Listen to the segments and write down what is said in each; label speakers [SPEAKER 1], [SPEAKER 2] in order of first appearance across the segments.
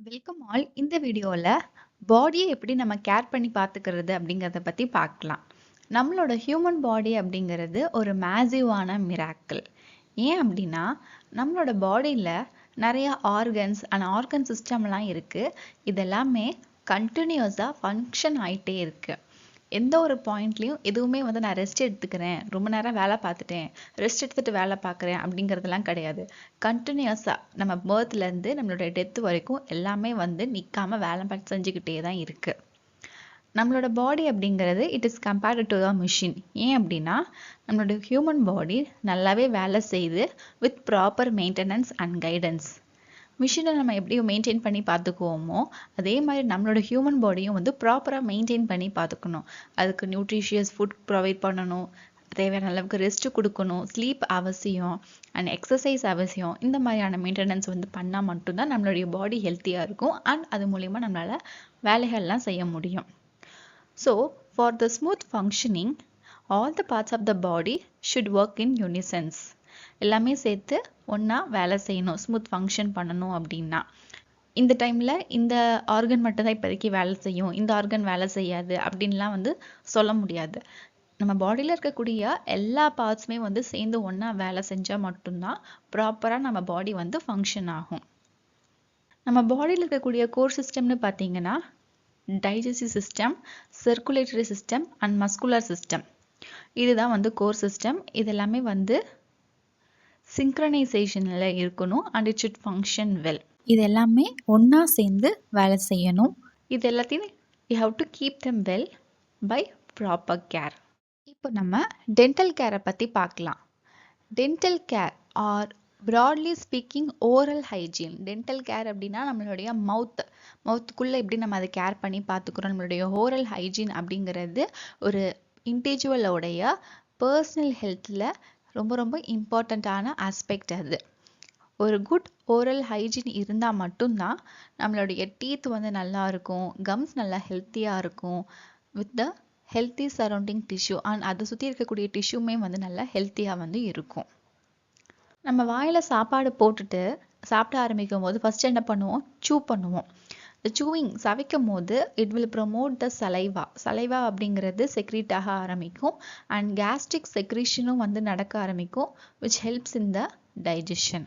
[SPEAKER 1] Welcome all. இந்த வீடியோவில் பாடியை எப்படி நம்ம கேர் பண்ணி பார்த்துக்கிறது அப்படிங்கிறத பற்றி பார்க்கலாம். நம்மளோட ஹியூமன் பாடி அப்படிங்கிறது ஒரு மேசிவான மிராக்கிள். ஏன் அப்படின்னா நம்மளோட பாடியில் நிறைய ஆர்கன்ஸ் அண்ட் ஆர்கன் சிஸ்டம்லாம் இருக்குது. இதெல்லாமே கண்டினியூஸாக ஃபங்க்ஷன் ஆகிட்டே இருக்குது. எந்த ஒரு பாயிண்ட்லேயும் எதுவுமே நான் ரெஸ்ட் எடுத்துக்கிறேன், ரொம்ப நேரம் வேலை பார்த்துட்டேன், ரெஸ்ட் எடுத்துகிட்டு வேலை பார்க்குறேன் அப்படிங்கிறதுலாம் கிடையாது. கண்டினியூஸாக நம்ம பேர்த்லேருந்து நம்மளோட டெத்து வரைக்கும் எல்லாமே நிற்காமல் வேலை பார்த்து செஞ்சுக்கிட்டே தான் இருக்குது. நம்மளோட பாடி அப்படிங்கிறது it is compared to the machine. ஏன் அப்படின்னா நம்மளோட ஹியூமன் பாடி நல்லாவே வேலை செய்யுது with proper maintenance and guidance. மிஷினை நம்ம எப்படி மெயின்டைன் பண்ணி பார்த்துக்குவோமோ அதே மாதிரி நம்மளோட ஹியூமன் பாடியும் ப்ராப்பராக மெயின்டைன் பண்ணி பார்த்துக்கணும். அதுக்கு நியூட்ரிஷியஸ் ஃபுட் ப்ரொவைட் பண்ணணும், தேவையான அளவுக்கு ரெஸ்ட்டு கொடுக்கணும், ஸ்லீப் அவசியம் அண்ட் எக்ஸசைஸ் அவசியம். இந்த மாதிரியான மெயின்டெனன்ஸ் பண்ணால் மட்டும்தான் நம்மளுடைய பாடி ஹெல்த்தியாக இருக்கும் அண்ட் அது மூலிமா நம்மளால் வேலைகள்லாம் செய்ய முடியும். So for the smooth functioning all the parts of the body should work in unison. எல்லாமே சேர்த்து ஒன்றா வேலை செய்யணும் ஸ்மூத் ஃபங்க்ஷன் பண்ணணும். அப்படின்னா இந்த டைமில் இந்த ஆர்கன் மட்டும்தான் இப்போதைக்கு வேலை செய்யும், இந்த ஆர்கன் வேலை செய்யாது அப்படின்லாம் சொல்ல முடியாது. நம்ம பாடியில் இருக்கக்கூடிய எல்லா பார்ட்ஸுமே சேர்ந்து ஒன்றா வேலை செஞ்சால் மட்டும்தான் ப்ராப்பராக நம்ம பாடி ஃபங்க்ஷன் ஆகும். நம்ம பாடியில் இருக்கக்கூடிய கோர் சிஸ்டம்னு பார்த்தீங்கன்னா digestive system, circulatory system and muscular system. இதுதான் கோர் சிஸ்டம். இதெல்லாமே சிங்க்ரனைசேஷனில் இருக்கணும் and it should function well. இது எல்லாமே ஒன்றா சேர்ந்து வேலை செய்யணும். இது எல்லாத்தையும் you have to keep them well by proper care. இப்போ நம்ம டென்டல் கேரை பற்றி பார்க்கலாம். Dental care are broadly speaking oral hygiene. Dental care அப்படின்னா நம்மளுடைய மவுத்துக்குள்ளே எப்படி நம்ம அதை கேர் பண்ணி பார்த்துக்கிறோம். நம்மளுடைய ஓரல் ஹைஜீன் அப்படிங்கிறது ஒரு இண்டிவிஜுவலோடைய பர்சனல் ஹெல்த்தில் ரொம்ப ரொம்ப இம்பார்ட்டண்ட்டான ஆஸ்பெக்ட். அது ஒரு குட் ஓரல் ஹைஜீன் இருந்தால் மட்டும்தான் நம்மளுடைய டீத் நல்லா இருக்கும், கம்ஸ் நல்லா ஹெல்த்தியாக இருக்கும், with the healthy surrounding tissue and அதை சுற்றி இருக்கக்கூடிய டிஷ்யூமே நல்லா ஹெல்த்தியாக இருக்கும். நம்ம வாயில் சாப்பாடு போட்டுட்டு சாப்பிட ஆரம்பிக்கும் போது ஃபஸ்ட் என்ன பண்ணுவோம், சூ பண்ணுவோம். சூவிங் சவைக்கும் போது it will promote the saliva அப்படிங்கிறது செக்ரீட் ஆக ஆரம்பிக்கும் அண்ட் கேஸ்ட்ரிக் செக்ரீஷனும் நடக்க ஆரம்பிக்கும் which helps in the digestion.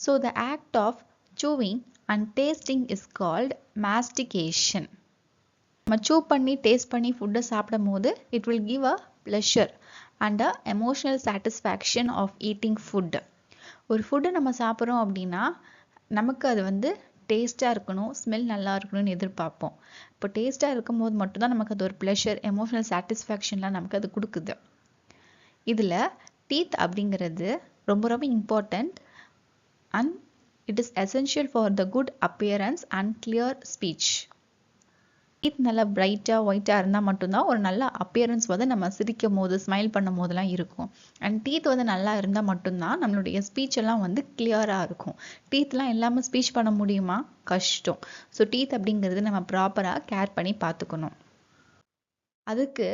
[SPEAKER 1] So the act of chewing and tasting is called mastication. நம்ம சூ பண்ணி டேஸ்ட் பண்ணி ஃபுட்டை சாப்பிடும் போது it will give a pleasure and a emotional satisfaction of eating food. ஒரு ஃபுட்டு நம்ம சாப்பிட்றோம் அப்படின்னா நமக்கு அது டேஸ்ட்டாக இருக்கணும், ஸ்மெல் நல்லா இருக்கணும்னு எதிர்பார்ப்போம். இப்போ டேஸ்ட்டாக இருக்கும் போது மட்டும்தான் நமக்கு அது ஒரு ப்ளஷர், எமோஷனல் சாட்டிஸ்ஃபேக்ஷன்லாம் நமக்கு அது கொடுக்குது. இதில் டீத் அப்படிங்கிறது ரொம்ப ரொம்ப important and it is essential for the good appearance and clear speech. Teeth நல்லா பிரைட்டாக ஒயிட்டாக இருந்தால் மட்டும்தான் ஒரு நல்ல அப்பியரன்ஸ் நம்ம சிரிக்கும் போது ஸ்மைல் பண்ணும் போதெல்லாம் இருக்கும். அண்ட் டீத் நல்லா இருந்தால் மட்டும்தான் நம்மளுடைய ஸ்பீச் எல்லாம் கிளியராக இருக்கும். டீத்லாம் இல்லாமல் ஸ்பீச் பண்ண முடியுமா? கஷ்டம். ஸோ டீத் அப்படிங்கிறது நம்ம ப்ராப்பராக கேர் பண்ணி பார்த்துக்கணும். அதுக்கு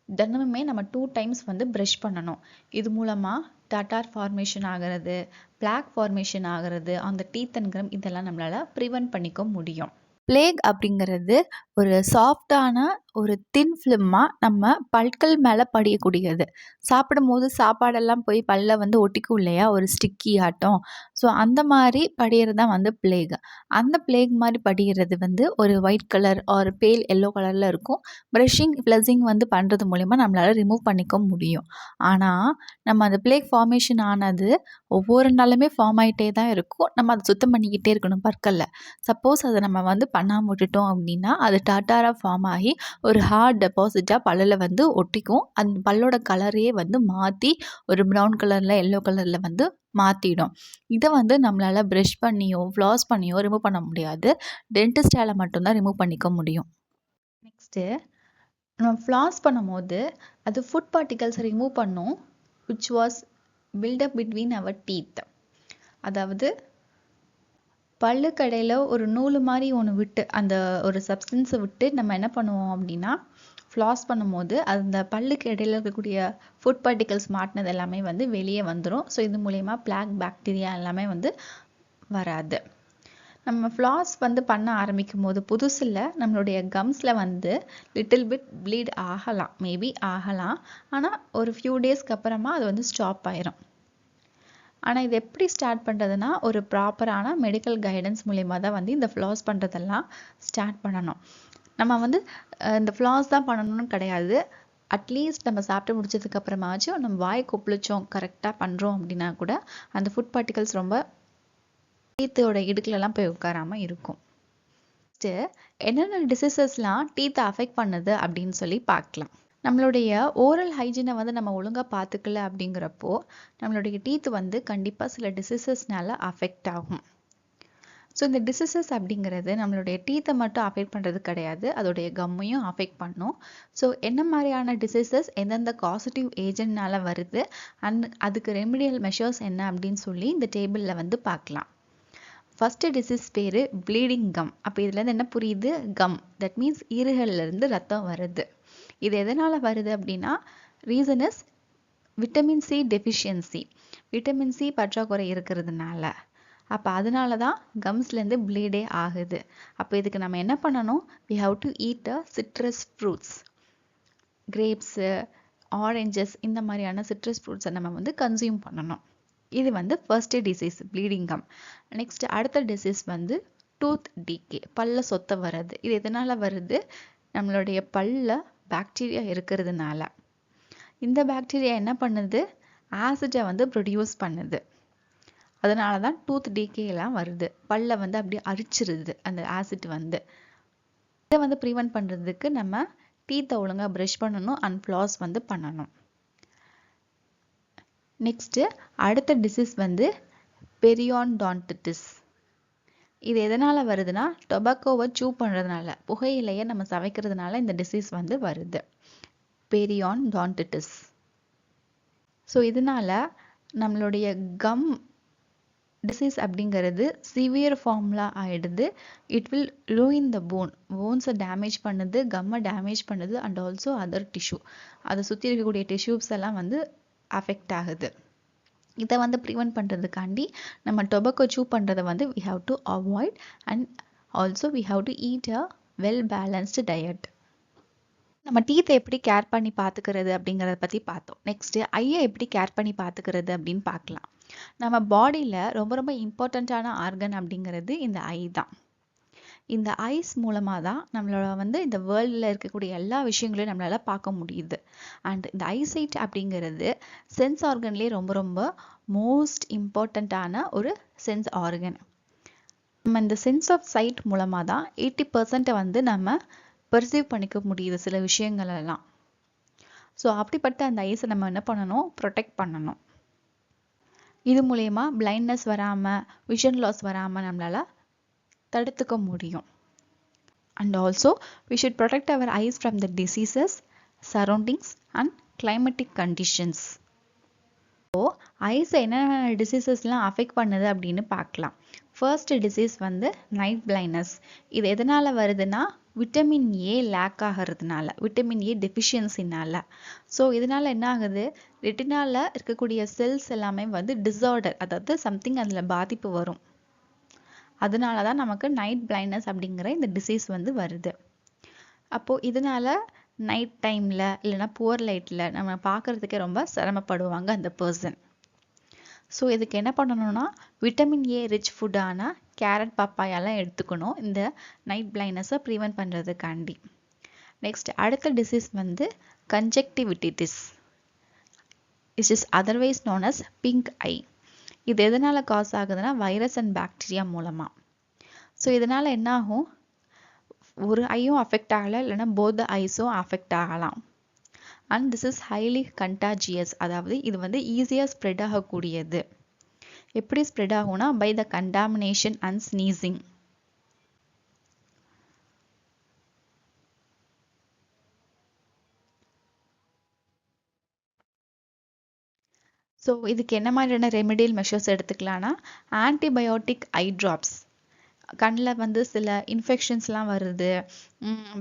[SPEAKER 1] தினமுமே நம்ம 2 times ப்ரஷ் பண்ணணும். இது மூலமாக டாட்டார் ஃபார்மேஷன் ஆகிறது, பிளாக் ஃபார்மேஷன் ஆகிறது, அந்த டீத் அண்ட் கம் இதெல்லாம் நம்மளால் ப்ரிவென்ட் பண்ணிக்க முடியும். பிளேக் அப்படிங்கிறது ஒரு சாஃப்டான ஒரு தின் ஃபிலிமாக நம்ம பற்கள் மேலே படியக்கூடியது. சாப்பிடும் போது சாப்பாடெல்லாம் போய் பல்ல ஒட்டிக்கும் இல்லையா, ஒரு ஸ்டிக்கி ஆட்டம். ஸோ அந்த மாதிரி படிகிறது தான் பிளேக். அந்த பிளேக் மாதிரி படிகிறது ஒரு ஒயிட் கலர் ஒரு பேல் எல்லோ கலரில் இருக்கும். ப்ரஷிங் ஃப்ளஸிங் பண்ணுறது மூலிமா நம்மளால் ரிமூவ் பண்ணிக்க முடியும். ஆனால் நம்ம அந்த பிளேக் ஃபார்மேஷன் ஆனது ஒவ்வொரு நாளுமே ஃபார்ம் ஆகிட்டே தான் இருக்கும். நம்ம அதை சுத்தம் பண்ணிக்கிட்டே இருக்கணும் பற்களில். சப்போஸ் அதை நம்ம பண்ணாமல் விட்டுட்டோம் அப்படின்னா அது டாட்டாராக ஃபார்ம் ஆகி ஒரு ஹார்ட் டெபாசிட்டாக பல்லில் ஒட்டிக்கும். அந்த பல்லோட கலரையே மாற்றி ஒரு ப்ரௌன் கலரில் எல்லோ கலரில் மாற்றிடும். இதை நம்மளால் ப்ரஷ் பண்ணியோ ஃப்ளாஸ் பண்ணியோ ரிமூவ் பண்ண முடியாது. டென்டிஸ்டால் மட்டும்தான் ரிமூவ் பண்ணிக்க முடியும். நெக்ஸ்ட்டு நம்ம ஃப்ளாஸ் பண்ணும்போது அது ஃபுட் பார்ட்டிகல்ஸை ரிமூவ் பண்ணும் which was build up between our teeth. அதாவது பல்லுக்கடையில் ஒரு நூல் மாதிரி ஒன்று விட்டு அந்த ஒரு சப்ஸ்டன்ஸை விட்டு நம்ம என்ன பண்ணுவோம் அப்படின்னா ஃப்ளாஸ் பண்ணும்போது அந்த பல்லுக்கு இடையில இருக்கக்கூடிய ஃபுட் பார்ட்டிகல்ஸ் மாட்டினது எல்லாமே வெளியே வந்துடும். ஸோ இது மூலயமா பிளாக் பாக்டீரியா எல்லாமே வராது. நம்ம ஃப்ளாஸ் வந்து பண்ண ஆரம்பிக்கும் போது புதுசில் நம்மளுடைய கம்ஸில் வந்து லிட்டில் பிட் ப்ளீட் ஆகலாம், மேபி ஆகலாம். ஆனால் ஒரு ஃபியூ டேஸ்க்கு அப்புறமா அது வந்து ஸ்டாப் ஆயிரும். ஆனால் இது எப்படி ஸ்டார்ட் பண்ணுறதுனா, ஒரு ப்ராப்பரான மெடிக்கல் கைடன்ஸ் மூலிமா தான் வந்து இந்த ஃப்ளாஸ் பண்ணுறதெல்லாம் ஸ்டார்ட் பண்ணணும். நம்ம வந்து இந்த ஃப்ளாஸ் தான் பண்ணணும்னு கிடையாது. அட்லீஸ்ட் நம்ம சாப்பிட்டு முடிச்சதுக்கு அப்புறமாச்சும் நம்ம வாய் கொப்பளிச்சோம் கரெக்டாக பண்ணுறோம் அப்படின்னா கூட அந்த ஃபுட் பார்ட்டிகல்ஸ் ரொம்ப டீத்தோட இடுக்குலலாம் போய் உட்காராம இருக்கும். என்னென்ன டிசீசஸ்லாம் டீத்தை அஃபெக்ட் பண்ணுது அப்படின்னு சொல்லி பார்க்கலாம். நம்மளுடைய ஓரல் ஹைஜீனை வந்து நம்ம ஒழுங்காக பார்த்துக்கல அப்படிங்கிறப்போ நம்மளுடைய டீத் வந்து கண்டிப்பாக சில டிசீசஸ்னால அஃபெக்ட் ஆகும். ஸோ இந்த டிசீசஸ் அப்படிங்கிறது நம்மளுடைய டீத்தை மட்டும் அஃபெக்ட் பண்ணுறது கிடையாது, அதோடைய கம்மையும் அஃபெக்ட் பண்ணும். ஸோ என்ன மாதிரியான டிசீசஸ் எந்தெந்த காசிட்டிவ் ஏஜென்ட்னால வருது அண்ட் அதுக்கு ரெமிடியல் மெஷர்ஸ் என்ன அப்படின்னு சொல்லி இந்த டேபிளில் வந்து பார்க்கலாம். ஃபர்ஸ்ட் டிசீஸ் பேர் ப்ளீடிங் கம். அப்போ இதுலேருந்து என்ன புரியுது? கம், தட் மீன்ஸ் ஈறுகள்லேருந்து ரத்தம் வருது. இது எதனால் வருது அப்படின்னா, reason is vitamin C deficiency. Vitamin C பற்றாக்குறை இருக்கிறதுனால. அப்போ அதனால தான் கம்ஸ்லேருந்து ப்ளீடே ஆகுது. அப்போ இதுக்கு நம்ம என்ன பண்ணணும்? we have to eat a citrus fruits, grapes, oranges, இந்த மாதிரியான சிட்ரஸ் ஃப்ரூட்ஸை நம்ம வந்து கன்சியூம் பண்ணணும். இது வந்து first disease bleeding come. Next அடுத்த டிசீஸ் வந்து டூத் டீகே, பல்ல சொத்த வர்றது. இது எதனால் வருது? நம்மளுடைய பல்ல பாக்டீரியா இருக்கிறதுனால. இந்த பாக்டீரியா என்ன பண்ணுது? ஆசிட்டை வந்து ப்ரொடியூஸ் பண்ணுது. அதனால தான் டூத் டீகேலாம் வருது. பல்ல வந்து அப்படியே அரிச்சிருது அந்த ஆசிட் வந்து. இதை வந்து ப்ரிவென்ட் பண்ணுறதுக்கு நம்ம டீத்தை ஒழுங்காக ப்ரஷ் பண்ணணும் அண்ட் ஃப்ளாஸ் வந்து பண்ணணும். நெக்ஸ்ட்டு அடுத்த டிசீஸ் வந்து பெரியோடான்டிட்டிஸ். இது எதனால் வருதுன்னா, டொபாக்கோவை சூ பண்ணுறதுனால, புகையிலையை நம்ம சவைக்கிறதுனால இந்த டிசீஸ் வந்து வருது, பெரியோடான்டிட்டிஸ். ஸோ இதனால் நம்மளுடைய கம் டிசீஸ் அப்படிங்கிறது சிவியர் ஃபார்ம்ல ஆயிடுது. இட் வில் ரூயின் த போன்ஸை டேமேஜ் பண்ணுது, கம்மை டேமேஜ் பண்ணுது அண்ட் ஆல்சோ அதர் டிஷ்யூ, அதை சுற்றி இருக்கக்கூடிய டிஷ்யூஸ் எல்லாம் வந்து அஃபெக்ட் ஆகுது. இதை வந்து ப்ரிவென்ட் பண்ணுறதுக்காண்டி நம்ம டொபாக்கோ சூ பண்ணுறதை வந்து we have to avoid and also we have to eat a well balanced diet. நம்ம டீத்தை எப்படி கேர் பண்ணி பார்த்துக்கிறது அப்படிங்கிறத பற்றி பார்த்தோம். நெக்ஸ்ட்டு ஐயை எப்படி கேர் பண்ணி பார்த்துக்கிறது அப்படின்னு பார்க்கலாம். நம்ம பாடியில் ரொம்ப ரொம்ப இம்பார்ட்டண்ட்டான ஆர்கன் அப்படிங்கிறது இந்த ஐ தான். இந்த ஐஸ் மூலமாக தான் நம்மளோட வந்து இந்த வேர்ல்டில் இருக்கக்கூடிய எல்லா விஷயங்களையும் நம்மளால் பார்க்க முடியுது. அண்ட் இந்த ஐசைட் அப்படிங்கிறது சென்ஸ் ஆர்கன்லேயே ரொம்ப ரொம்ப மோஸ்ட் இம்பார்ட்டண்ட்டான ஒரு சென்ஸ் ஆர்கன். நம்ம இந்த சென்ஸ் ஆஃப் சைட் மூலமாக தான் 80% வந்து நம்ம பெர்சீவ் பண்ணிக்க முடியுது சில விஷயங்கள் எல்லாம். ஸோ அப்படிப்பட்ட அந்த ஐஸை நம்ம என்ன பண்ணணும்? ப்ரொடெக்ட் பண்ணணும். இது மூலயமா பிளைண்ட்னஸ் வராமல், விஷன் லாஸ் வராமல் நம்மளால் தடுத்துக்க முடியும். And also we should protect our eyes from the diseases, surroundings and climatic conditions. So eyes என்னென்ன டிசீசஸ்லாம் அஃபெக்ட் பண்ணுது அப்படின்னு பார்க்கலாம். ஃபர்ஸ்ட் டிசீஸ் வந்து நைட் பிளைண்ட்னஸ். இது எதனால் வருதுன்னா, விட்டமின் ஏ லேக் ஆகிறதுனால, விட்டமின் ஏ டெஃபிஷியன்சினால. ஸோ இதனால் என்ன ஆகுது? ரெட்டினால இருக்கக்கூடிய செல்ஸ் எல்லாமே வந்து டிஸார்டர், அதாவது சம்திங் அதில் பாதிப்பு வரும். அதனால தான் நமக்கு நைட் பிளைண்ட்னஸ் அப்படிங்கிற இந்த டிசீஸ் வந்து வருது. அப்போது இதனால நைட் டைமில் இல்லைனா புவர் லைட்டில் நம்ம பார்க்குறதுக்கே ரொம்ப சிரமப்படுவாங்க அந்த பர்சன். ஸோ இதுக்கு என்ன பண்ணணும்னா, விட்டமின் ஏ ரிச் ஃபுட்டான கேரட், பப்பாயெல்லாம் எடுத்துக்கணும் இந்த நைட் பிளைண்ட்னஸை ப்ரிவென்ட் பண்ணுறதுக்காண்டி. நெக்ஸ்ட் அடுத்த டிசீஸ் வந்து conjunctivitis, it is otherwise known as pink eye. இது எதனால் காஸ் ஆகுதுன்னா, வைரஸ் அண்ட் பாக்டீரியா மூலமாக. ஸோ இதனால் என்ன ஆகும்? ஒரு ஐயும் அஃபெக்ட் ஆகலை, இல்லைன்னா போத் ஐஸும் அஃபெக்ட் ஆகலாம். And this is highly contagious, அதாவது இது வந்து ஈஸியாக ஸ்ப்ரெட் ஆகக்கூடியது. எப்படி ஸ்ப்ரெட் ஆகும்னா, by the contamination and sneezing. So இதுக்கு என்ன மாதிரியான ரெமிடியல் மெஷர்ஸ் எடுத்துக்கலாம்னா, ஆன்டிபயோட்டிக் ஐ ட்ராப்ஸ். கண்ணில் வந்து சில இன்ஃபெக்ஷன்ஸ்லாம் வருது,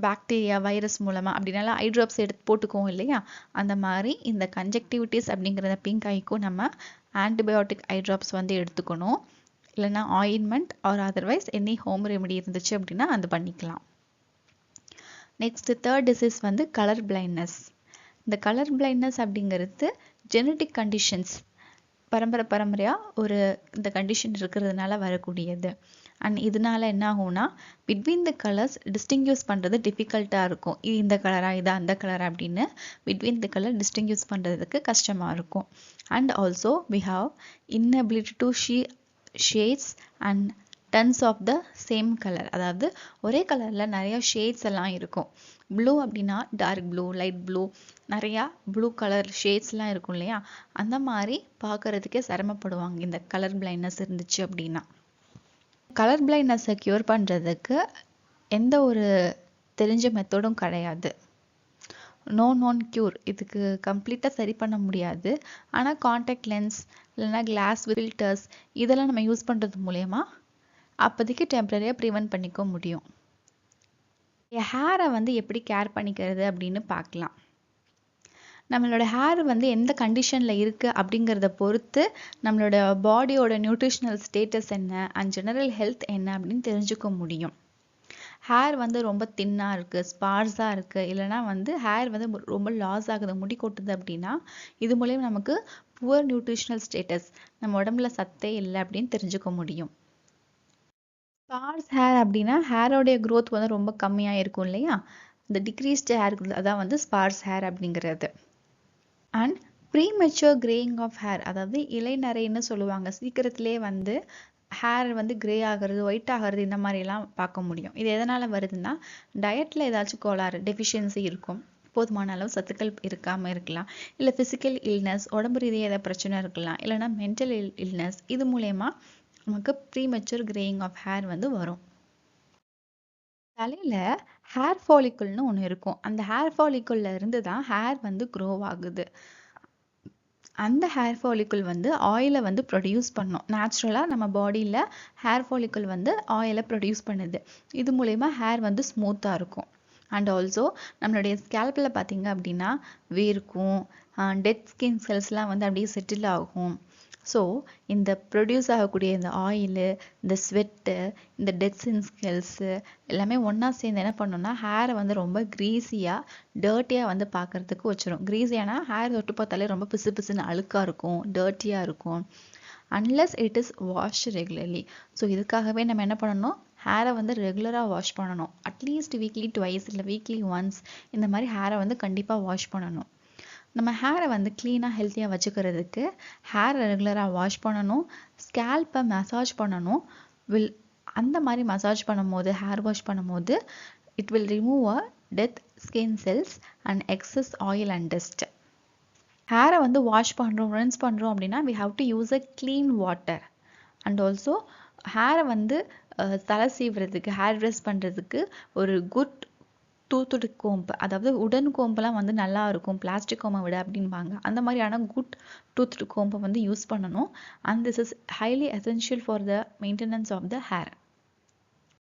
[SPEAKER 1] பாக்டீரியா வைரஸ் மூலமாக, அப்படின்னால ஐ ட்ராப்ஸ் எடுத்து போட்டுக்குவோம் இல்லையா, அந்த மாதிரி இந்த கன்ஜெக்டிவிட்டிஸ் அப்படிங்கிற பிங்க் ஐக்கும் நம்ம ஆன்டிபயோட்டிக் ஐ ட்ராப்ஸ் வந்து எடுத்துக்கணும். இல்லைன்னா ointment or otherwise any home remedy இருந்துச்சு அப்படின்னா அது பண்ணிக்கலாம். நெக்ஸ்ட் தேர்ட் டிசீஸ் வந்து கலர் பிளைண்ட்னஸ். இந்த கலர் பிளைண்ட்னஸ் அப்படிங்கிறது ஜெனட்டிக் கண்டிஷன்ஸ், பரம்பரையாக ஒரு இந்த கண்டிஷன் இருக்கிறதுனால வரக்கூடியது. அண்ட் இதனால என்ன ஆகும்னா பிட்வீன் த கலர்ஸ் டிஸ்டிங்யூஸ் பண்ணுறது டிஃபிகல்ட்டாக இருக்கும். இது இந்த கலரா இது அந்த கலரா அப்படின்னு பிட்வீன் த கலர் டிஸ்டிங்யூஸ் பண்ணுறதுக்கு கஷ்டமாக இருக்கும். And also we have inability to shades and tones of the same colour. அதாவது ஒரே கலரில் நிறைய ஷேட்ஸ் எல்லாம் இருக்கும். ப்ளூ அப்படின்னா டார்க் ப்ளூ, லைட் ப்ளூ, நிறையா ப்ளூ கலர் ஷேட்ஸ்லாம் இருக்கும் இல்லையா, அந்த மாதிரி பார்க்கறதுக்கே சிரமப்படுவாங்க இந்த கலர் பிளைண்ட்னஸ் இருந்துச்சு அப்படின்னா. கலர் பிளைண்ட்னஸை க்யூர் பண்ணுறதுக்கு எந்த ஒரு தெரிஞ்ச மெத்தடும் கிடையாது. Known cure. இதுக்கு கம்ப்ளீட்டாக சரி பண்ண முடியாது. ஆனால் காண்டாக்ட் லென்ஸ் இல்லைன்னா கிளாஸ் ஃபில்டர்ஸ் இதெல்லாம் நம்ம யூஸ் பண்ணுறது மூலயமா அப்போதைக்கு டெம்பரரியாக ப்ரிவென்ட் பண்ணிக்க முடியும். ஹேரை வந்து எப்படி கேர் பண்ணிக்கிறது அப்படின்னு பார்க்கலாம். நம்மளோட ஹேர் வந்து எந்த கண்டிஷனில் இருக்குது அப்படிங்கிறத பொறுத்து நம்மளோட பாடியோட நியூட்ரிஷனல் ஸ்டேட்டஸ் என்ன அண்ட் ஜெனரல் ஹெல்த் என்ன அப்படின்னு தெரிஞ்சுக்க முடியும். ஹேர் வந்து ரொம்ப தின்னாக இருக்குது, ஸ்பார்ஸாக இருக்குது, இல்லைனா வந்து ஹேர் வந்து ரொம்ப லாஸ் ஆகுது, முடி கொட்டுது அப்படின்னா இது மூலயமா நமக்கு புவர் நியூட்ரிஷனல் ஸ்டேட்டஸ், நம்ம உடம்புல சத்தே இல்லை அப்படின்னு தெரிஞ்சுக்க முடியும். ஸ்பார்ஸ் ஹேர் அப்படின்னா ஹேரோடைய க்ரோத் வந்து ரொம்ப கம்மியாக இருக்கும் இல்லையா, இந்த டிக்ரீஸ்டு ஹேர் அதான் வந்து ஸ்பார்ஸ் ஹேர் அப்படிங்கிறது. And premature greying of hair, அதாவது இலைநரைன்னு சொல்லுவாங்க. சீக்கிரத்திலே வந்து ஹேர் வந்து கிரே ஆகிறது, ஒயிட் ஆகிறது, இந்த மாதிரிலாம் பார்க்க முடியும். இது எதனால் வருதுன்னா டயட்டில் ஏதாச்சும் கோளாறு டெஃபிஷியன்சி இருக்கும், போதுமான அளவு சத்துக்கள் இருக்காமல் இருக்கலாம், இல்லை ஃபிசிக்கல் இல்னஸ், உடம்பு ரீதியாக ஏதாவது பிரச்சனை இருக்கலாம், இல்லைனா மென்டல் இல்னஸ், இது மூலயமா நமக்கு ப்ரீமெச்சூர் கிரேயிங் ஆஃப் ஹேர் வந்து வரும். தலையில் ஹேர் ஃபாலிக்கல்னு ஒன்று இருக்கும். அந்த ஹேர் ஃபாலிக்கல்ல இருந்து தான் ஹேர் வந்து க்ரோ ஆகுது. அந்த ஹேர் ஃபாலிக்கல் வந்து ஆயிலை வந்து ப்ரொடியூஸ் பண்ணும். நேச்சுரலாக நம்ம பாடியில் ஹேர் ஃபாலிக்கல் வந்து ஆயிலை ப்ரொடியூஸ் பண்ணுது. இது மூலயமா ஹேர் வந்து ஸ்மூத்தாக இருக்கும். அண்ட் ஆல்சோ நம்மளுடைய ஸ்கேல்பில் பார்த்தீங்க அப்படின்னா வேர்க்கும், டெட் ஸ்கின் செல்ஸ்லாம் வந்து அப்படியே செட்டில் ஆகும். ஸோ இந்த ப்ரொடியூஸ் ஆகக்கூடிய இந்த ஆயிலு, இந்த ஸ்வெட்டு, இந்த டெட் ஸ்கின் செல்ஸு எல்லாமே ஒன்றா சேர்ந்து என்ன பண்ணோம்னா ஹேரை வந்து ரொம்ப க்ரீஸியாக டர்ட்டியாக வந்து பார்க்குறதுக்கு வச்சிரும். க்ரீஸியானா ஹேர் தொட்டு பார்த்தாலே ரொம்ப பிசு பிசுன்னு அழுக்காக இருக்கும், டர்ட்டியாக இருக்கும். Unless it is wash regularly. So இதுக்காகவே நம்ம என்ன பண்ணணும், ஹேரை வந்து ரெகுலராக வாஷ் பண்ணணும். அட்லீஸ்ட் வீக்லி ட்வைஸ் இல்லை வீக்லி ஒன்ஸ் இந்த மாதிரி ஹேரை வந்து கண்டிப்பாக வாஷ் பண்ணணும். நம்ம ஹேரை வந்து க்ளீனாக ஹெல்த்தியாக வச்சுக்கிறதுக்கு ஹேரை ரெகுலராக வாஷ் பண்ணணும், ஸ்கேல்ப்பை மசாஜ் பண்ணணும். அந்த மாதிரி மசாஜ் பண்ணும்போது, ஹேர் வாஷ் பண்ணும்போது it will remove a dead skin cells and excess oil and dust. ஹேரை வந்து வாஷ் பண்ணுறோம், ரின்ஸ் பண்ணுறோம் அப்படின்னா we have to use a clean water. And also ஹேரை வந்து தலை சீவுறதுக்கு, ஹேர் ட்ரெஸ் பண்ணுறதுக்கு ஒரு குட் டூத்துடு கோம்பு, அதாவது உடன் கோம்பெல்லாம் வந்து நல்லா இருக்கும் பிளாஸ்டிக் கோம்பை விட அப்படின்பாங்க. அந்த மாதிரியான குட் டூத்டு கோம்பை வந்து யூஸ் பண்ணணும். And this is highly essential for the maintenance of the hair.